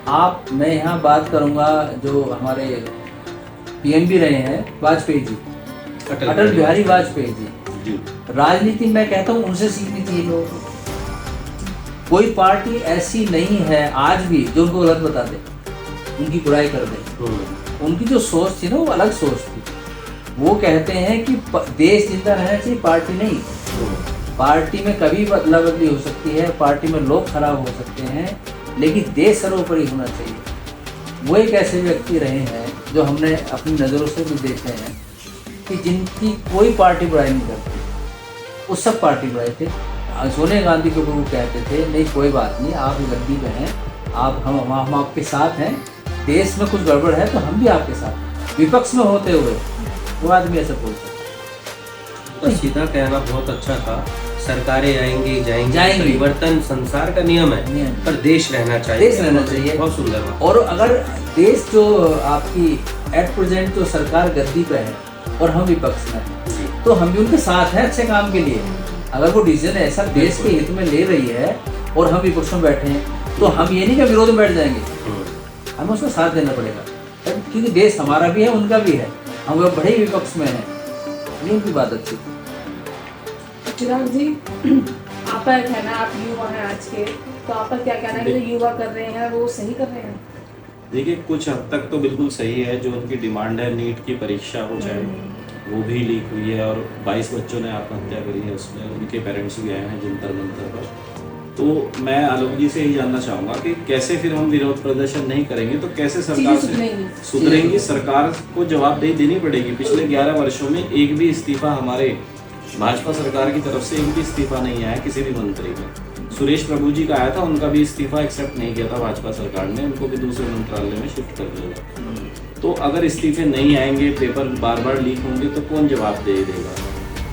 मैं यहाँ बात करूँगा जो हमारे पीएम भी रहे हैं वाजपेयी जी, अटल बिहारी वाजपेयी जी। राजनीति मैं कहता हूँ उनसे सीखनी चाहिए लोगों को। कोई पार्टी ऐसी नहीं है आज भी जो उनको गलत बता दे, उनकी बुराई कर दे। उनकी जो सोच थी ना वो अलग सोच थी। वो कहते हैं कि देश जिंदा रहना चाहिए, पार्टी नहीं। पार्टी में कभी बदला बदली हो सकती है, पार्टी में लोग खराब हो सकते हैं, लेकिन देश सर्वोपरि होना चाहिए। वो एक ऐसे व्यक्ति रहे हैं जो हमने अपनी नज़रों से भी देखे हैं कि जिनकी कोई पार्टी बुराई नहीं करती, वो सब पार्टी बुराई थे। सोनिया गांधी को वो कहते थे नहीं कोई बात नहीं, आप गद्दी पे हैं, हम आपके साथ हैं, देश में कुछ गड़बड़ है तो हम भी आपके साथ। विपक्ष में होते हुए वो आदमी ऐसा बोलता है। तो सीधा कहना बहुत अच्छा था, सरकारें आएंगी जाएंगी, परिवर्तन संसार का नियम है, पर देश रहना चाहिए। बहुत सुंदर बात। और अगर देश जो आपकी एट प्रेजेंट जो सरकार गद्दी पे है और हम विपक्ष में हैं, तो हम भी उनके साथ हैं अच्छे काम के लिए। अगर वो डिसीजन ऐसा देश के हित में ले रही है और हम विपक्ष में बैठे हैं, तो हम ये नहीं कि विरोध में बैठ जाएंगे, हमें उसका साथ देना पड़ेगा, क्योंकि देश हमारा भी है उनका भी है, हम वो बड़े विपक्ष में हैं। ये उनकी बात अच्छी थी। चिराग जी, आपका कहना, आप युवा हैं आज के, तो आपका क्या कहना है कि जो युवा कर रहे हैं वो सही कर रहे हैं? देखिए, कुछ हद तक तो बिल्कुल सही है। जो उनकी डिमांड है नीट की परीक्षा हो जाए, वो भी लीक हुई है और 22 बच्चों ने आत्महत्या करी है, उसमें उनके पेरेंट्स गए हैं जंतर मंतर पर। तो मैं आलोक जी से यही जानना चाहूँगा कि कैसे फिर हम विरोध प्रदर्शन नहीं करेंगे तो कैसे सरकार से सुधरेंगी? सरकार को जवाबदेही देनी पड़ेगी। पिछले 11 वर्षों में एक भी इस्तीफा हमारे भाजपा सरकार की तरफ से एक भी इस्तीफा नहीं आया किसी भी मंत्री का। सुरेश प्रभु जी का आया था, उनका भी इस्तीफा एक्सेप्ट नहीं किया था भाजपा सरकार ने, उनको भी दूसरे मंत्रालय में शिफ्ट कर दिया। तो अगर इस्तीफे नहीं आएंगे, पेपर बार बार लीक होंगे, तो कौन जवाबदेही देगा?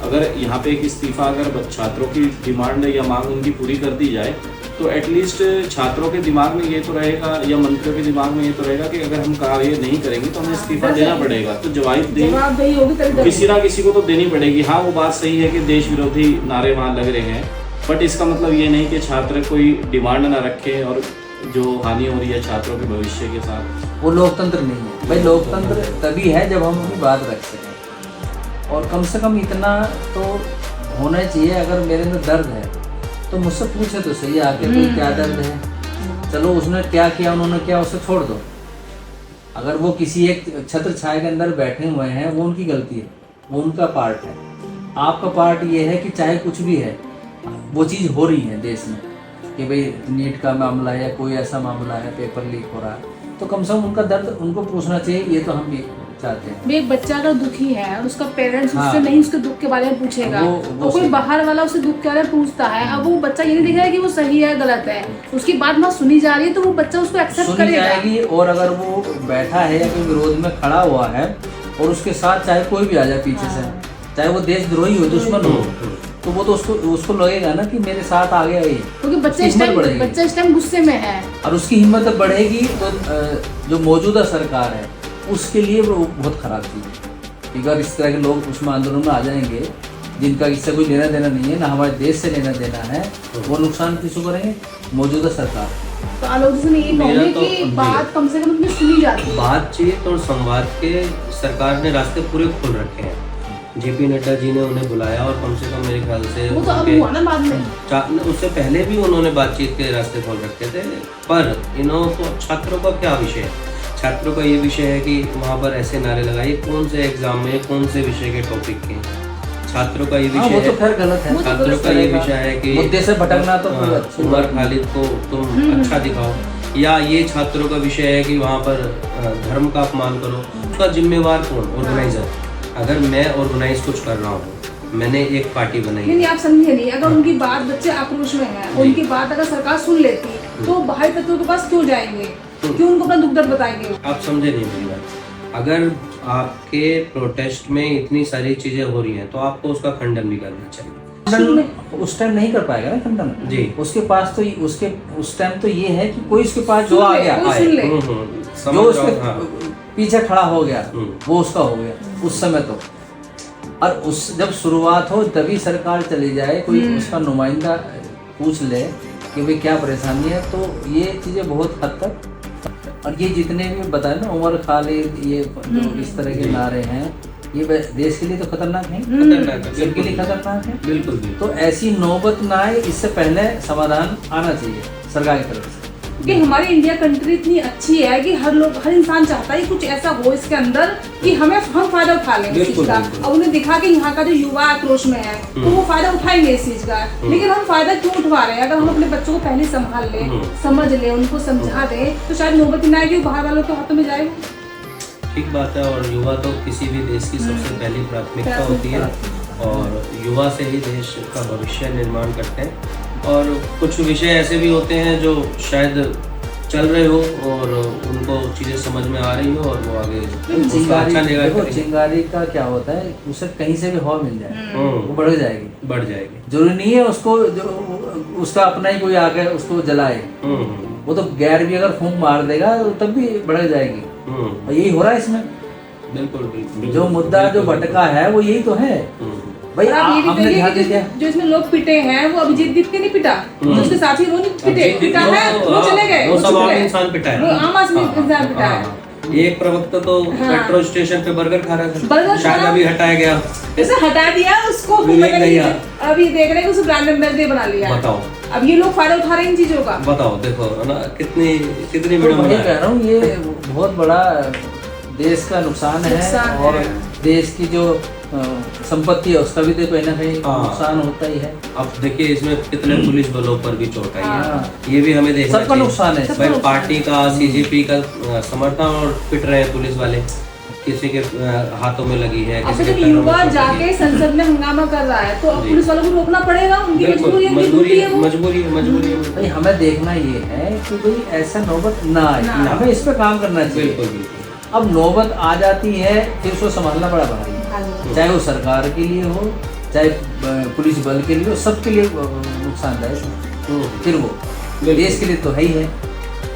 अगर यहाँ पे एक इस्तीफा अगर छात्रों की डिमांड या मांग उनकी पूरी कर दी जाए, तो एटलीस्ट छात्रों के दिमाग में ये तो रहेगा या मंत्रियों के दिमाग में ये तो रहेगा कि अगर हम कार्य नहीं करेंगे तो हमें इस्तीफा देना पड़ेगा। तो जवाबदेही होगी किसी ना किसी को तो देनी पड़ेगी। हाँ, वो बात सही है कि देश विरोधी नारे वहाँ लग रहे हैं, बट इसका मतलब ये नहीं कि छात्र कोई डिमांड ना रखे और जो हानि हो रही है छात्रों के भविष्य के साथ। वो लोकतंत्र नहीं है भाई। लोकतंत्र तभी है जब हम अपनी बात रख सकें, और कम से कम इतना तो होना चाहिए। अगर मेरे अंदर दर्द है तो मुझसे पूछे तो सही आके कोई क्या दर्द है, चलो उसने क्या किया, उन्होंने क्या, उसे छोड़ दो। अगर वो किसी एक छत्र छाया के अंदर बैठे हुए हैं, वो उनकी गलती है, वो उनका पार्ट है। आपका पार्ट ये है कि चाहे कुछ भी है, वो चीज़ हो रही है देश में कि भाई नीट का मामला है या कोई ऐसा मामला है, पेपर लीक हो रहा है, तो कम से कम उनका दर्द उनको पूछना चाहिए। ये तो हम भी चाहते हैं। एक बच्चा अगर दुखी है और उसका पेरेंट्स उससे नहीं उसके दुख के बारे में पूछेगा, वो कोई बाहर वाला उससे दुख के बारे में पूछता है, अब वो बच्चा ये नहीं देख रहा है कि वो सही है गलत है, उसकी बात वहाँ सुनी जा रही है, तो वो बच्चा उसको एक्सेप्ट करेगा। और अगर वो बैठा है या कोई विरोध में खड़ा हुआ है और उसके साथ चाहे कोई भी आ जाए पीछे से, चाहे वो देशद्रोही हो, दुश्मन हो, तो वो तो उसको लगेगा ना कि मेरे साथ आ गया ये, क्योंकि बच्चा इस टाइम गुस्से में है और उसकी हिम्मत बढ़ेगी। तो जो मौजूदा सरकार है उसके लिए वो बहुत खराब चीज़ है। अगर इस तरह के लोग उसमें आंदोलन में आ जाएंगे जिनका इससे कोई लेना देना नहीं है, ना हमारे देश से लेना देना है, वो नुकसान किसको करेंगे? मौजूदा सरकार। तो आलोक जी ने ये कहूँगी कि बात कम से कम सुनी जाती है। बातचीत और संवाद के सरकार ने रास्ते पूरे खोल रखे हैं। जेपी नड्डा जी ने उन्हें बुलाया और कम से कम मेरे ख्याल से वो तो अब हुआ ना बाद में, उससे पहले भी उन्होंने बातचीत के रास्ते खोल रखे थे। पर इन्होंने छात्रों का क्या विषय है? छात्रों का ये विषय है कि वहाँ पर ऐसे नारे लगाइए, कौन से एग्जाम में कौन से विषय के टॉपिक के। छात्रों का ये विषय है, तो फिर गलत है। छात्रों का ये विषय है कि मुद्दे से भटकना तो उमर खालिद को तुम अच्छा दिखाओ, या ये छात्रों का विषय है कि वहाँ पर धर्म का अपमान करो। उसका जिम्मेवार कौन? ऑर्गेनाइजर। अगर मैं ऑर्गेनाइज कुछ कर रहा हूँ, मैंने एक पार्टी बनाई, नहीं आप समझे नहीं। अगर उनकी बात, बच्चे आक्रोश में है, उनकी बात अगर सरकार सुन लेती तो बाहरी तत्वों के पास क्यों जाएंगे, क्यों उनको अपना दुख दर्द बताएंगे? आप समझे नहीं मेरी बात। अगर आपके प्रोटेस्ट में इतनी सारी चीजें हो रही हैं तो आपको उसका खंडन भी करना चाहिए। उस टाइम नहीं कर पाएगा ना खंडन जी। उसके पास तो उस टाइम तो ये है कि कोई उसके पास जो आ गया, जो उसके पीछे खड़ा हो गया, वो उसका हो गया उस समय तो। और उस जब शुरुआत हो तभी सरकार चली जाए, कोई उसका नुमाइंदा पूछ ले कि भाई क्या परेशानी है, तो ये चीजें बहुत हद तक और ये जितने भी बताए ना, उमर खालिद, ये जो इस तरह के नारे हैं, ये देश के लिए तो खतरनाक है, खतरनाक है, सबके लिए खतरनाक है। बिल्कुल भी। तो ऐसी नौबत ना आए, इससे पहले समाधान आना चाहिए सरकार की तरफ से। कि हमारी इंडिया कंट्री इतनी अच्छी है कि हर इंसान चाहता है कुछ ऐसा हो इसके अंदर कि हम फायदा उठा लें इस चीज का। अब उन्हें दिखा कि यहाँ का जो युवा आक्रोश में है तो वो फायदा उठाएंगे इस चीज का, लेकिन हम फायदा क्यों उठवा रहे हैं? अगर हम अपने बच्चों को पहले संभाल लें, समझ लें, उनको समझा दें, तो शायद नौबत ना आए कि बाहर वालों के हाथों में जाए। ठीक बात है। और युवा तो किसी भी देश की सबसे पहली प्राथमिकता होती है, और युवा से ही देश का भविष्य निर्माण करते हैं। और कुछ विषय ऐसे भी होते हैं जो शायद चल रहे हो और उनको चीज़ें समझ में आ रही हो और वो आगे देखो चिंगारी का क्या होता है, उसे कहीं से भी हवा मिल जाए वो बढ़ जाएगी। जरूरी नहीं है उसको उसका अपना ही कोई आकर उसको जलाए, वो तो गैर भी अगर फूंक मार देगा तो तब भी बढ़ जाएगी। और यही हो रहा है इसमें। बिल्कुल। जो मुद्दा जो भटका है वो यही तो है भाई। हमने ध्यान दे दिया जो इसमें लोग पिटे हैं वो अभिजीत दीप के नहीं पिटा, जो उसके साथी वो नहीं पिटा है, वो चले गए, वो सब आम इंसान पिटा है, वो आम आदमी इंसान पिटा है। एक प्रवक्ता तो मेट्रो स्टेशन पे बर्गर खा रहा था, शायद अभी हटाया गया, उसे हटा दिया उसको, अभी देख रहे हैं उसे ब्रांड एम्बेसडर बना लिया। बताओ अब ये लोग फायदा उठा रहे हैं इन चीजों का। बताओ, देखो ना कितनी मैं कह रहा हूँ ये बहुत बड़ा देश का नुकसान है, और देश की जो संपत्ति है उसका भी तो कहीं ना कहीं नुकसान होता ही है। अब देखिए इसमें कितने पुलिस बलों पर भी चोट आई है, ये भी हमें देखना सबका नुकसान है। भाई पार्टी का, सीजेपी का समर्थन और पिट रहे हैं पुलिस वाले, किसी के हाथों में लगी है, किसी के युवा जाके संसद में हंगामा कर रहा है तो पुलिस वालों को रोकना पड़ेगा, उनकी मजबूरी है। भाई हमें देखना ये है कि भाई ऐसा नौबत ना आए, हमें इस पे काम करना चाहिए। बिल्कुल। अब नौबत आ जाती है फिर उसको संभालना बड़ा भारी है, चाहे वो सरकार के लिए हो, चाहे पुलिस बल के लिए हो, सबके लिए नुकसानदायक है। फिर वो देश के लिए तो है ही है।